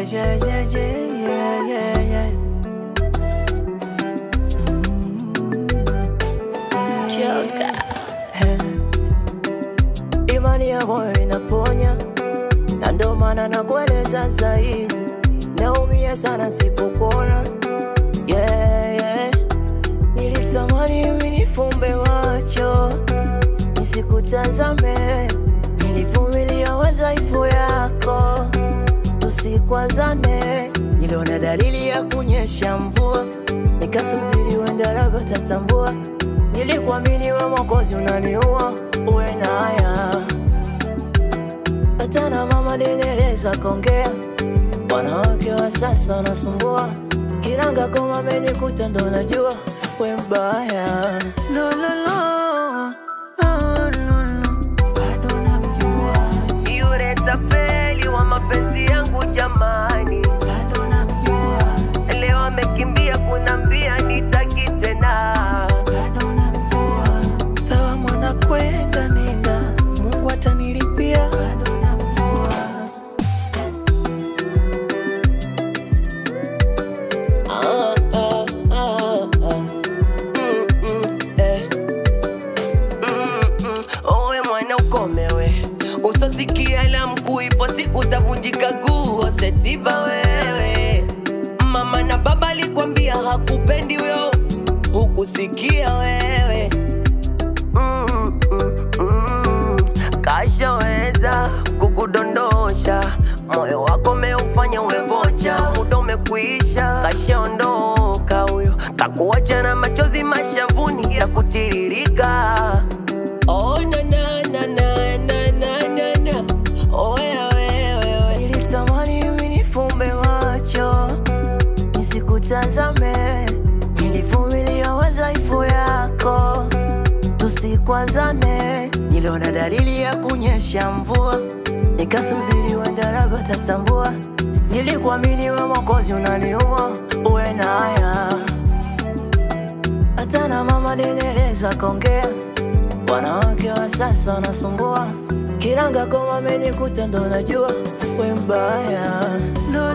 yeah. Joker. Imani ya moyo inaponya, na ndo maana nakueleza zaidi. Naumia sana sipokuona, yeah. Nilitamani mimi nifumbe macho nisikutazame, nilivumilia wadhaifu yako tusikwazane. Niliona dalili ya kunyesha mvua, nikasubiri wenda labda tatambua. Nilikuamini wewe Mwokozi unaniua, uwe na haya. Hata na mama alieleza kongea, wanawake wa sasa wanasumbua. Kiranga koma amenikuta ndo najua we mbaya. Lo, bado namjua yule tapeli wa mapenzi yangu jamani. Bado namjua leo amekimbia kunambia nitaki tena. Bado namjua sawa mwana kwenda nenda, Mungu atanilipia. Bado namjua owe mwana ukomewe, usosikia la mkuu ipo siku tavunjika guo setiba wewe. Mama na baba alikwambia hakupendi wewe, hukusikia wewe. Kashaweza kukudondosha, moyo wako meufanya uwevocha. Muda umekuisha, kashaondoka huyo, kakuacha na machozi mashavuni ya kutiririka. Oh na na na na na na na na. Oh wewe, nilitamani mimi nifumbe macho nisikutazame, nilivumilia wadhaifu yako tusikwazane. Niliona dalili ya kunyesha mvua, nikasubiri wenda labda tatambua. Nilikuamini wewe Mwokozi unaniua, uwe na haya. Hata na mama alieleza kongea, wanawake wa sasa wanasumbua. Kiranga koma amenikuta ndo najua we mbaya. Lo,